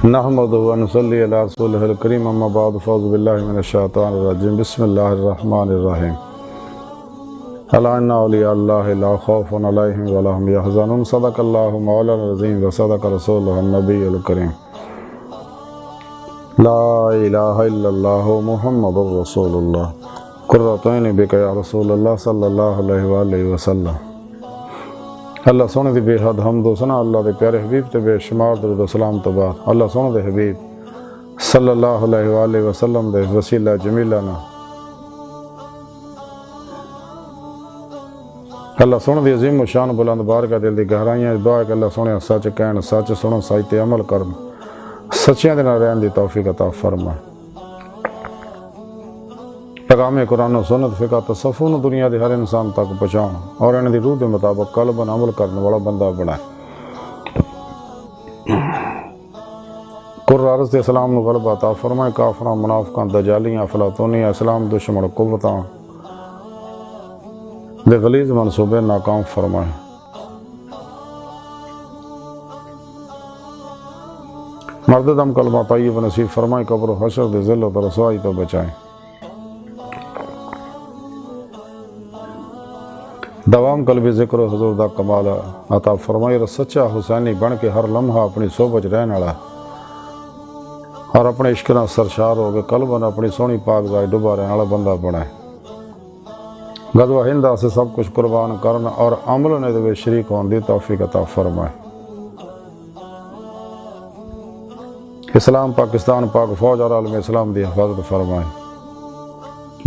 نحمدہ و نصلی علی رسولہ الکریم اما بعد فاعوذ باللہ من الشیطان الرجیم بسم اللہ الرحمن الرحیم الا ان اولیاء اللہ لا خوف علیہم ولا هم یحزنون صدق اللہ مولانا العظیم و صدق رسولہ النبی الکریم لا الہ الا اللہ محمد رسول اللہ قرۃ عین بک یا رسول اللہ صلی اللہ علیہ وآلہ وسلم۔ اللہ سونے دی بے حد حمد و ثنا اللہ دے پیارے حبیب تے بے شمار درود و سلام تو بعد اللہ سونے دے حبیب صلی اللہ علیہ وآلہ وسلم دے وسیلہ جمیلہ نا اللہ سونے دی عظیم و شان بلند بارگاہ دل دی گہرائیاں دعا ہے کہ اللہ سونے سچ کہن سچ سنو سچ تے عمل کرن سچیاں دے نال رہن دی توفیق عطا فرمائے۔ پیغام قرآن و سنت فقہ تصوف دنیا دے ہر انسان تک پہنچاؤں اور ان دی روح دے مطابق قلباً عمل کرنے والا بندہ بنائے۔ قرآن عرض دے اسلام نو غلبہ عطا فرمائے، کافراں منافقاں دجالیاں افلاطونیاں اسلام دشمن قوتاں دے غلیظ منصوبے ناکام فرمائے۔ مرد دم کلمہ طیب نصیب فرمائے، قبر و حشر دے ذلت و رسوائی تو بچائیں۔ دوام قلبی ذکر و حضور دا کمال عطا فرمائی، سچا حسینی بن کے ہر لمحہ اپنی صحبت رہن والا اور اپنے عشق نال سرشار ہو کے قلباً اپنی سونی پاک ذات ڈبا رہن والا بندہ بنائے۔ غزوہ ہند سے سب کچھ قربان کرنا اور عمل نے دے شریک ہون دی توفیق عطا فرمائے۔ اسلام پاکستان پاک فوج اور عالم اسلام دی حفاظت فرمائے۔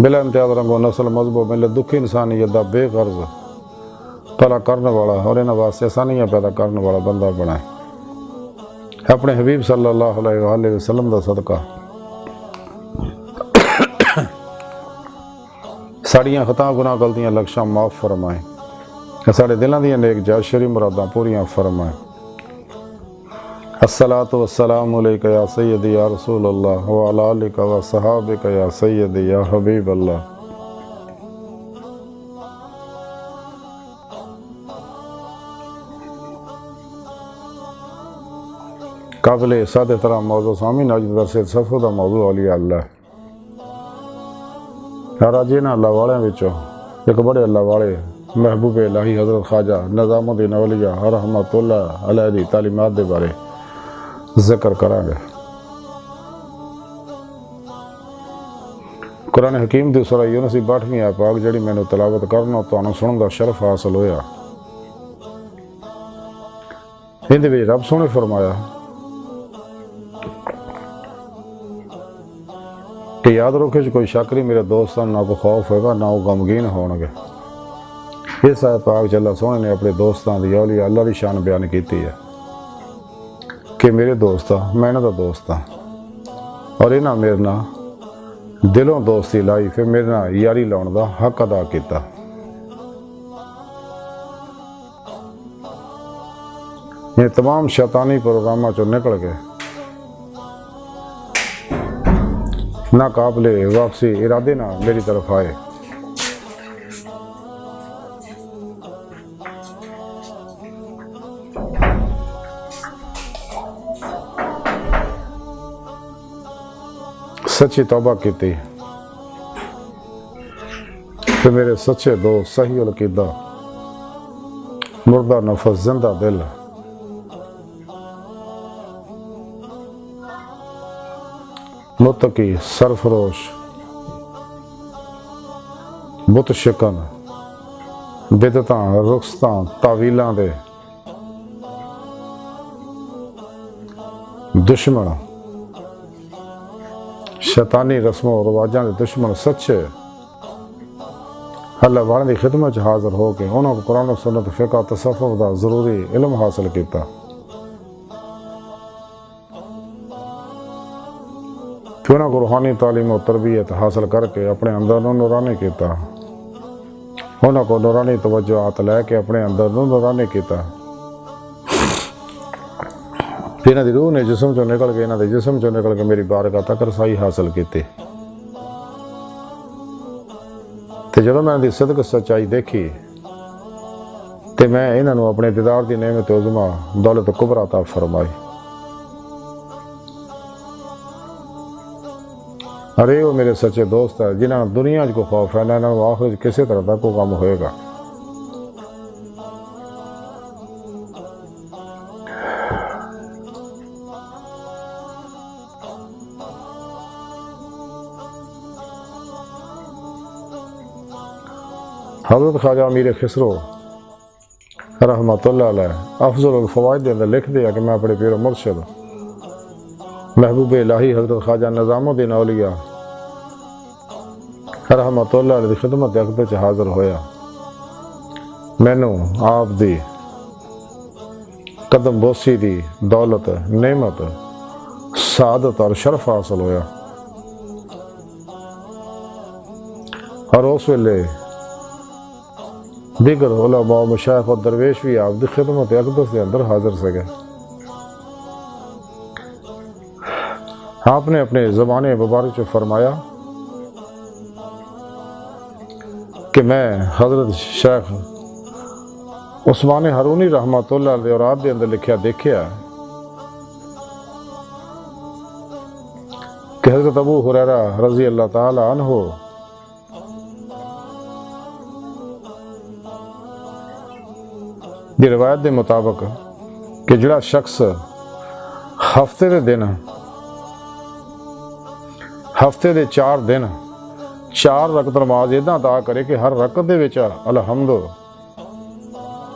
بلا امتیاز رنگ و نسل مذہب و ملت دکھی انسانیت دا بے غرض بھلا کرنے والا اور انہاں واسطے آسانیاں پیدا کرنے والا بندہ بنائے۔ اپنے حبیب صلی اللہ علیہ وآلہ وسلم دا صدقہ ساڑیاں خطا گناہ غلطیاں لکشاں معاف فرمائے، ساڑے دلاں دیاں نیک جائز شرعی مراداں پوریاں فرمائے۔ الصلاۃ والسلام علیک یا سیدی یا رسول اللہ وعلی آلک و صحابک یا سیدی یا حبیب اللہ۔ قابل صد احترام موضوع سامعین، اج درس صفحہ دا موضوع اولیاء اللہ ہے۔ اور اج انہاں اللہ والے وچوں ایک بڑے اللہ والے محبوب الہی حضرت خواجہ نظام الدین اولیاء رحمۃ اللہ علیہ دی تعلیمات دے بارے ذکر کریں گے۔ قرآن حکیم دی سورہ یونس دی 62ویں آیت پاک جڑی میں نے تلاوت کرنا تانوں سنن دا شرف حاصل ہویا۔ اندے وچ رب سونے فرمایا کہ یاد رکھے جو کوئی شک نہیں میرے دوستان نہ کو خوف ہوگا نہ وہ غمگین ہون گے۔ اس آیت پاک اللہ سونے نے اپنے دوستان دی اولیاء اللہ دی شان بیان کیتی ہے کہ میرے دوست میں انہاں دا دوست ہاں اور انہاں میرے نال دلوں دوستی لائی، پھر میرے نال یاری لاؤن دا حق ادا کیتا۔ یہ تمام شیطانی پروگراماں چوں نکل کے ناقابل واپسی ارادے نہ میری طرف آئے۔ سچی توبہ کیتی کہ میرے سچے دوست صحیح العقیدہ مردہ نفس زندہ دل متقی سرفروش بت شکن بدعتاں رخصتاں تعویلاں دے دشمن شیطانی رسم و رواجاں دے دشمن سچے اللہ والے دی خدمت حاضر ہو کے انہوں کو قرآن و سنت فقہ تصوف دا ضروری علم حاصل کیتا۔ پھر انہوں کو روحانی تعلیم و تربیت حاصل کر کے اپنے اندر نورانی کیتا، انہوں کو نورانی توجہات لے کے اپنے اندر نورانی کیتا۔ پھر انہوں دی روح نے جسم چوں نکل کے انہوں دے جسم چوں نکل کے میری بارگاہ تک رسائی حاصل کیتی۔ تے جدوں میں دی صدق سچائی دیکھی تے میں انہوں اپنے دیدار دی نعمت عظمیٰ دولت کبریٰ عطا فرمائی۔ ارے وہ میرے سچے دوست ہے جنہاں دنیا کو خوف ہے نہ آخر کسی طرح کا کوئی کام ہوئے گا۔ حضرت خواجہ امیر خسرو رحمۃ اللہ علیہ افضل الفوائد دے اندر لکھ دیا کہ میں اپنے پیر و مرشد محبوب الہی حضرت خواجہ نظام الدین اولیاء رحمۃ اللہ علیہ دی خدمت اقدس حاضر ہویا، مینوں آپ دی قدم بوسی دی دولت نعمت سعادت اور شرف حاصل ہویا، اور اس ویلے دیگر علماء مشایخ اور درویش بھی آپ دی خدمت اقدس کے اندر حاضر سے گئے۔ آپ نے اپنے زبان مبارک سے فرمایا کہ میں حضرت شیخ عثمان ہارونی رحمۃ اللہ علیہ اور آپ دے اندر لکھیا دیکھیا کہ حضرت ابو ہریرہ رضی اللہ تعالی عنہ دی روایت دے مطابق کہ جڑا شخص ہفتے دے 4 دن 4 رکعت نماز اداں ادا کرے کہ ہر رکعت دے وچ الحمد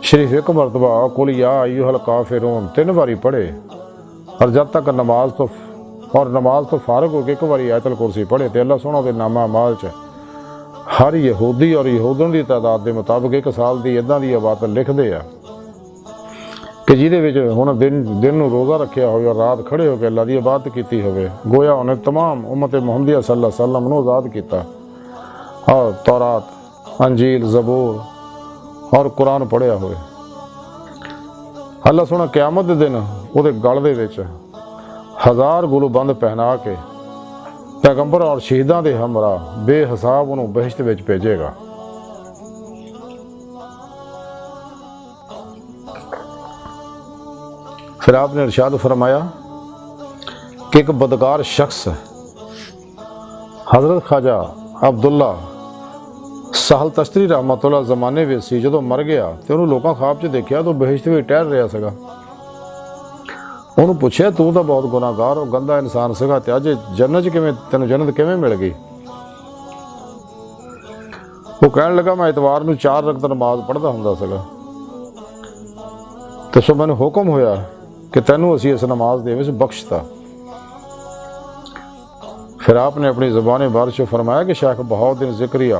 شریف ایک مرتبہ قل یا ایھا الکافرون 3 باری پڑھے، اور جب تک نماز تو فارغ ہو کے 1 باری آیت الکرسی پڑھے تے اللہ سونا دے نامہ اعمال چ ہر یہودی اور یہودن دی تعداد دے مطابق 1 سال دی اداں دی عبادت لکھ دے کہ جیدے وچ ہن دن نو روزہ رکھیا ہوئے اور رات کھڑے ہو کے اللہ دی عبادت کیتی ہوئے، گویا انہیں تمام امت محمدیہ صلی اللہ علیہ وسلم نو آزاد کیتا، اور تورات انجیل زبور اور قرآن پڑھیا ہوئے۔ اللہ سونا قیامت دے دن وہ گل دے وچ 1000 گلو بند پہنا کے پیغمبر اور شہیداں دے ہمراہ بے حساب انہوں بہشت وچ بھیجے گا۔ پھر آپ نے ارشاد فرمایا کہ ایک بدکار شخص حضرت خواجہ عبداللہ سہل تشتری رحمۃ اللہ زمانے میں سی، جدوں مر گیا تو انہوں لوکاں خواب چ دیکھیا تو بہشت وچ ٹہر رہا سگا۔ انہوں پوچھے تو بہت گناہ گار اور گندا انسان سگا تے اج جنت تینوں جنت کیویں مل گئی؟ وہ کہنے لگا میں اتوار نو 4 رکعت نماز پڑھدا ہوندا سگا، تو سو مینوں حکم ہویا کہ تینوں اسی اس نماز دے وچ بخشتا۔ پھر آپ نے اپنی زبان بارش فرمایا کہ شیخ بہاؤالدین ذکریہ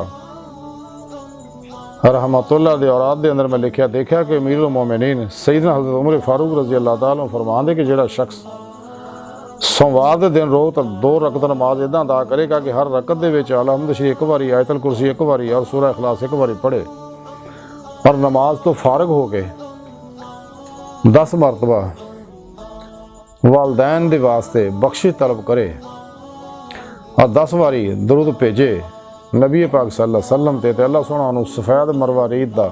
رحمۃ اللہ دے اوراد دے اندر میں لکھیا دیکھا کہ امیر المومنین سیدنا حضرت عمر فاروق رضی اللہ تعالیٰ فرمان دے کہ جڑا شخص سوموار دے دن روز 2 رکعت نماز اداں ادا کرے گا کہ ہر رکعت دے وچ الحمد شریف 1 باری آیت الکرسی 1 باری اور سورہ اخلاص 1 باری پڑھے، اور نماز تو فارغ ہو کے 10 مرتبہ والدین دے واسطے بخشش طلب کرے اور 10 باری درود بھیجے نبی پاک صلی اللہ علیہ وسلم تے اللہ سونا انہوں سفید مروارید دا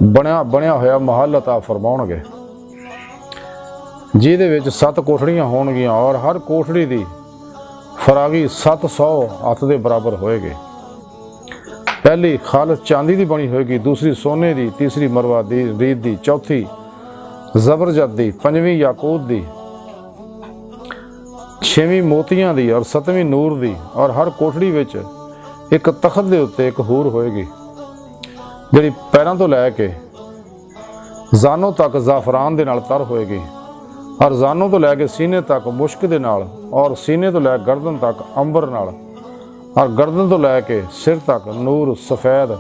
بنیا ہویا محل عطا فرماؤن گے، جی دے وچ 7 کوٹھڑیاں ہون گیاں اور ہر کوٹھڑی دی فراغی 700 ہاتھ دے برابر ہوئے گے۔ پہلی خالص چاندی دی بنی ہوئے گی، دوسری سونے دی، تیسری مروارید دی، چوتھی زبرجد دی، 5ویں یاقوت دی، 6ویں موتیاں دی اور 7ویں نور دی، اور ہر کوٹھڑی وچ ایک تخت دے اتے ایک حور ہوئے گی جڑی پیراں تو لے کے زانوں تک زعفران دے نال تر ہوئے گی، اور زانوں تو لے کے سینے تک مشک دے نال، اور سینے تو لے گردن تک عنبر نال، اور گردن تو لے کے سر تک نور سفید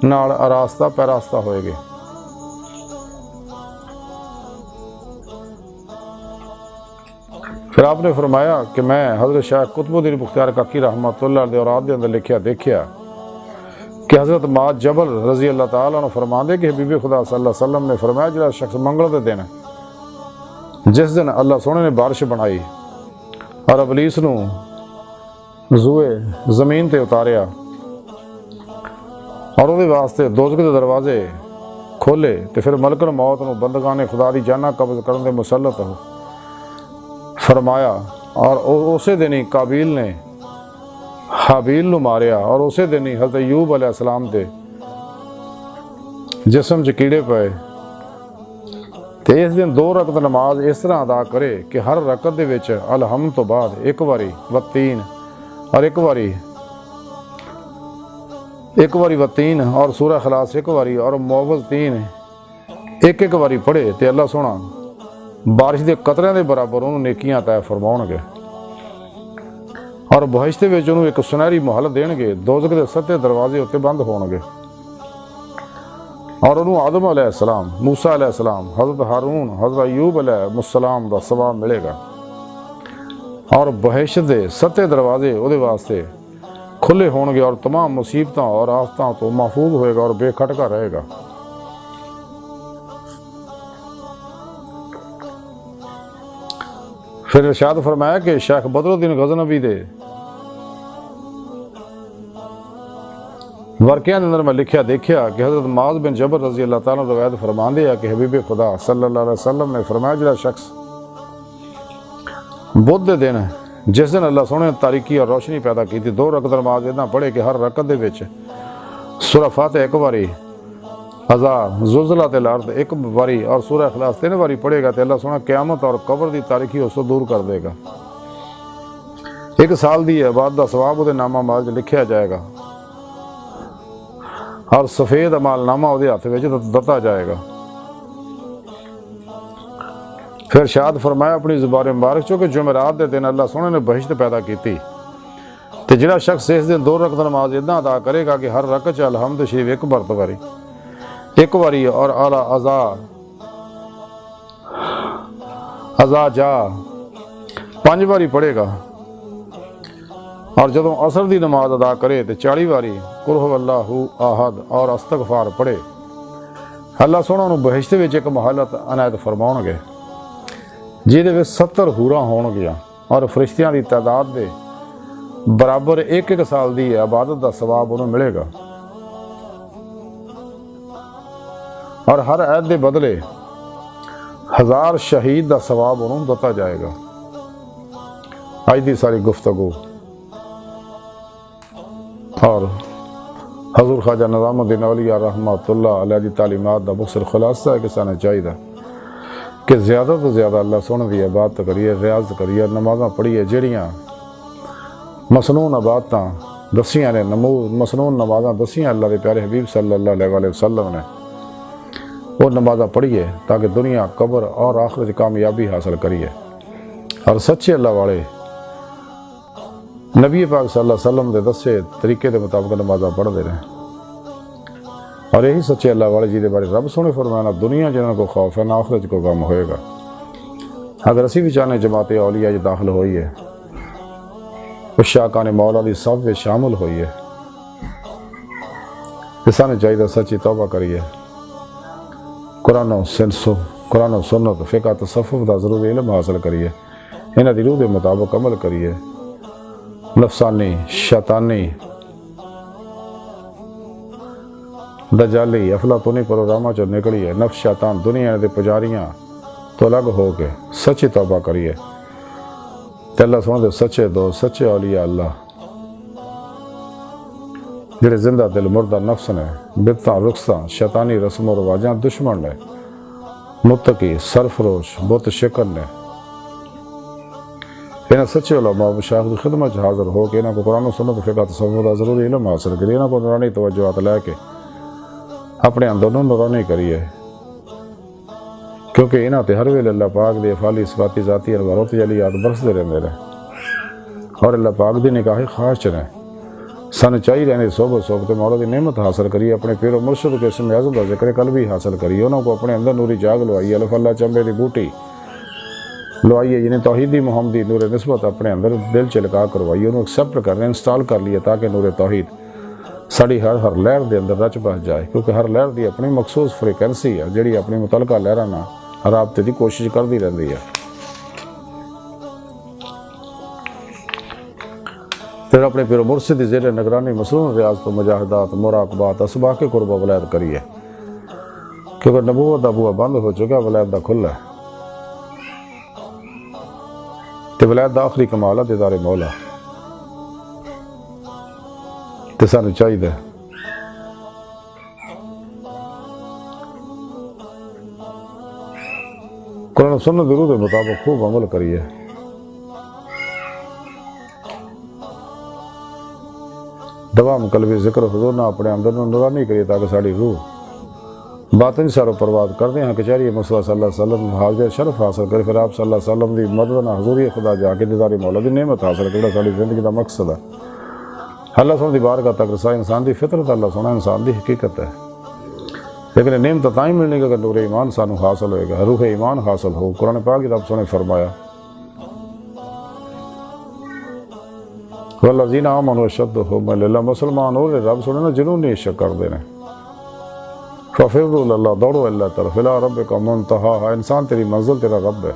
نال آراستہ پیراستہ ہوئے گی۔ پھر آپ نے فرمایا کہ میں حضرت شیخ قطب الدین بختیار کاکی رحمۃ اللہ علیہ اوراد دے اندر لکھیا دیکھیا کہ حضرت معاذ جبل رضی اللہ تعالیٰ عنہ فرماندے کہ حبیب خدا صلی اللہ علیہ وسلم نے فرمایا جڑا شخص منگل دے دن جس دن اللہ سونے نے بارش بنائی اور ابلیس نو زوئے زمین تے اتاریا اور وہ واسطے دوزخ دے دروازے کھولے تے پھر ملک الموت نو بندگان خدا دی جاناں قبض کرن دے مسلط ہو، فرمایا اور اسی دن ہی قابیل نے حابیل نو ماریا، اور اسی دن ہی حضرت ایوب علیہ السلام دے جسم چ کیڑے پائے۔ تے اس دن 2 رکعت نماز اس طرح ادا کرے کہ ہر رکعت دے وچ الحمد تو بعد ایک واری والتین اور ایک واری والتین اور سورہ اخلاص ایک واری اور معوذتین ایک واری پڑھے تے اللہ سونا بارش دے قطریاں دے برابر انہوں نیکیاں عطا فرماؤن گے، اور بہشت وچ انہوں ایک سنہری مہلت دین گے، دوزخ دے 7 دروازے اتنے بند ہون گے، اور انہوں آدم علیہ السلام، موسیٰ علیہ السلام، حضرت ہارون، حضرت ایوب علیہ السلام دا ثواب ملے گا، اور بہشت دے 7 دروازے وہ واسطے کھلے ہون گے، اور تمام مصیبتاں اور آفتاں تو محفوظ ہوئے گا اور بے کھٹکا رہے گا۔ پھر ارشاد فرمایا کہ شیخ بدر الدین غزنوی دے ورقیاں اندر میں لکھیا دیکھیا کہ حضرت معاذ بن جبل رضی اللہ تعالیٰ روایت فرماندے ہیں کہ حبیب خدا صلی اللہ علیہ وسلم نے فرمایا جڑا شخص بدھ دے دن جس دن اللہ سونے تاریکی اور روشنی پیدا کی تھی 2 رکعت نماز اتنا پڑھے کہ ہر رکعت دے وچ سورہ فاتحہ ایک واری، عزا زلزلۃ الارض ایک واری اور سورہ اخلاص 3 واری پڑھے گا تو اللہ سونا قیامت اور قبر دی تاریکی اس کو دور کر دے گا۔ 1 سال دی عبادت دا ثواب وہ نامہ مال لکھیا جائے گا، اور سفید امال نامہ وہ ہاتھ وچ دتا جائے گا۔ پھر ارشاد فرمایا اپنی زبان مبارک چونکہ جمعرات دے دن اللہ سونے نے بہشت پیدا کیتی، تے جڑا شخص اس دن 2 رکعت نماز اتنا ادا کرے گا کہ ہر رکعت الحمد شریف ایک مرتبہ ایک واری اور اعلیٰ ازا جا 5 واری پڑھے گا، اور جدوں عصر دی نماز ادا کرے تو 40 واری قل هو اللہ احد اور استغفار پڑھے، اللہ سونا انہوں بہشت وچ ایک مہلت عنایت فرماؤن گے جہدے وچ 70 حوراں ہون گیا، اور فرشتیاں دی تعداد دے برابر 1 سال دی عبادت دا ثواب انہوں ملے گا، اور ہر عید دے بدلے 1000 شہید دا ثواب انہوں دتا جائے گا۔ آج دی ساری گفتگو اور حضور خواجہ نظام الدین اولیاء رحمۃ اللہ علیہ دی تعلیمات دا مختصر خلاصہ ہے کہ سانے چاہیے کہ زیادہ تو زیادہ اللہ سونے دی عبادت کریے، ریاض کریے، نمازاں پڑھیے جڑیاں مسنون عبادتاں دسیاں نے، مسنون نمازاں دسیاں اللہ دے پیارے حبیب صلی اللہ علیہ وسلم نے، وہ نمازاں پڑھیے تاکہ دنیا قبر اور آخرت کامیابی حاصل کریے، اور سچے اللہ والے نبی پاک صلی اللہ علیہ وسلم دے دسے طریقے دے مطابق نمازاں پڑھ دے رہے، اور یہی سچے اللہ والے جی دے بارے رب سونے فرمانا دنیا جنہوں کو خوف ہے نہ آخرت کو غم ہوئے گا۔ اگر اسی بھی چاہنے جماعت اولیاء جی داخل ہوئی ہے، اس شاکان مولا دی صف میں شامل ہوئی ہے، اسانے چاہیے سچی توبہ کریے، قرآن و سنت فقہ تصوف دا ضروری علم حاصل کریے، انہاں دی روح دے مطابق عمل کریے، نفسانی شیطانی دجالی افلاطونی پروگرامہ چو نکلی ہے، نفس شیطان دنیا دے پجاریاں تو الگ ہو کے سچی توبہ کریے، تے اللہ سونے دے سچے دوست سچے اولیاء اللہ جڑے زندہ دل مردہ نفس نے، بدتاں رخصاں شیطانی رسم و رواجاں دشمن نے، متقی سرفروش بت شکن نے، انہاں سچے علماء مشایخ کی خدمت حاضر ہو کے انہاں کو قرآن و سنت فقہ تصوف دا ضروری علم حاصل کریے، انہاں کو نورانی توجہات لے کے اپنے اندروں نورانی کریے، کیونکہ انہاں تے ہر ویلے اللہ پاک دے افعالی صفاتی ذاتی انوارات جلیات برسدے رہندے نے، اور اللہ پاک دی نگاہ خاص چ نے، سن چاہیے رہنے صحبت مولا دی نعمت حاصل کریے، اپنے پیر و مرشد کے اسم اعظم دا ذکر قلبی حاصل کریے، انہوں کو اپنے اندر نوری جاگ لوائیے، الف اللہ چمبے دی بوٹی لوائیے، یعنی توحیدی محمدی نور نسبت اپنے اندر دل چلکا کروائیے، انہوں ایکسیپٹ کرنے انسٹال کر لیے تاکہ نور توحید ساڑی ہر لہر دے اندر رچ بس جائے، کیونکہ ہر لہر دی اپنی مخصوص فریکینسی ہے جڑی اپنی متعلقہ لہراں رابطے دی کوشش کردی رہندی ہے۔ پھر اپنے پیر و مرشد دی زیر نگرانی مسنون ریاض تو مجاہدات مراقبات اسباق کے قرب ولایت کریے، کیونکہ نبوت دا بوا بند ہو چکا ولایت دا کھلا ہے، تے ولایت دا آخری کمال ہے دیدار مولا تے سانو چاہیے قرآن و سنت ضرور کے مطابق خوب عمل کریے دوام قلبی ذکر حضور نہ اپنے اندر نورانی کریے تاکہ ساری روح باطن سارو پرواد کر دیں ہاں کچہری مصطفیٰ صلی اللہ علیہ وسلم حاضر شرف حاصل کرے پھر آپ صلی اللہ علیہ وسلم دی مدد نہ حضوری خدا جا کے دیدار مولا دی نعمت حاصل کرے ساری زندگی دا مقصد ہے اللہ سن دی بارگاہ تک رسا انسان دی فطرت اللہ سنا انسان دی حقیقت ہے لیکن نعمت تائیں ملنے گا کہ نور ایمان سانو حاصل ہوئے گا روح ایمان حاصل ہو قرآن پاک کی رب سنے فرمایا والذین آمنوا اشد حبا للہ مسلمان ہو رب سنے نا جنہوں نے عشق کر دینے ففروا اللہ دوڑو اللہ طرف الى ربک منتہا انسان تیری منزل تیرا رب ہے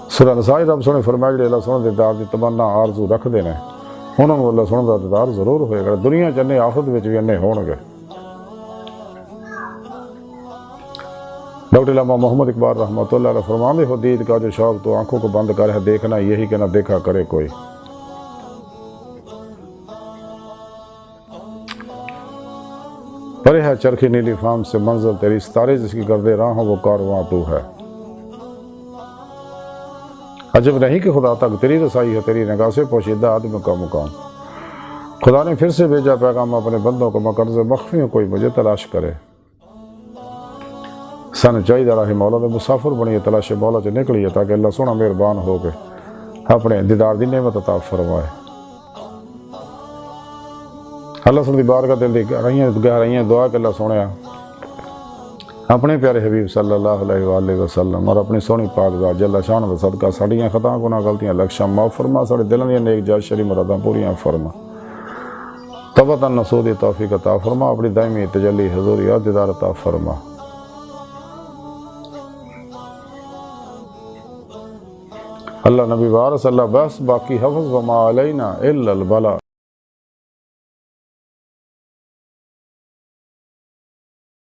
سورہ نسائی رب سنے فرمایا کہ اللہ سنے دیدار دی تمنا آرزو رکھ دینے انہوں نے اللہ سنے دیدار ضرور ہوئے گا دنیا چنے آخرت وچ بھی انہیں ہون گے ڈاکٹر علامہ محمد اقبال رحمۃ اللہ علیہ فرماندے ہو دید کا جو شوق تو آنکھوں کو بند کر ہے دیکھنا یہی کہ نہ دیکھا کرے کوئی پرے ہے چرخی نیلی فام سے منزل تیری ستارے جس کی گردے راہوں وہ کارواں تو ہے عجب نہیں کہ خدا تک تیری رسائی ہے تیری نگاہ سے پوشیدہ آدم کا مقام خدا نے پھر سے بھیجا پیغام اپنے بندوں کو مقرض مخفی ہوں کوئی مجھے تلاش کرے سن چاہیے راہ مولا دے مسافر بنیے تلاش مولا چ نکلیے تاکہ اللہ سونا مہربان ہو کے اپنے دیدار دی نعمت عطا فرمائے اللہ سن دی بارگاہ دل دی گہرائیاں دعا کہ اللہ سونیا اپنے پیارے حبیب صلی اللہ علیہ وآلہ وسلم اور اپنی سونی پاک ذات جل شان دا صدقہ ساڈیاں خطاں گناہ غلطیاں لکشاں معاف فرما ساڈے دلاں دی نیک جائز شری مراداں پوریاں فرما توبۃ نصوح دی توفیق عطا فرما اپنی دائمی تجلی حضوریات دیدار عطا فرما اللہ نبی وارث اللہ بس باقی حفظ وما علینا الا البلاغ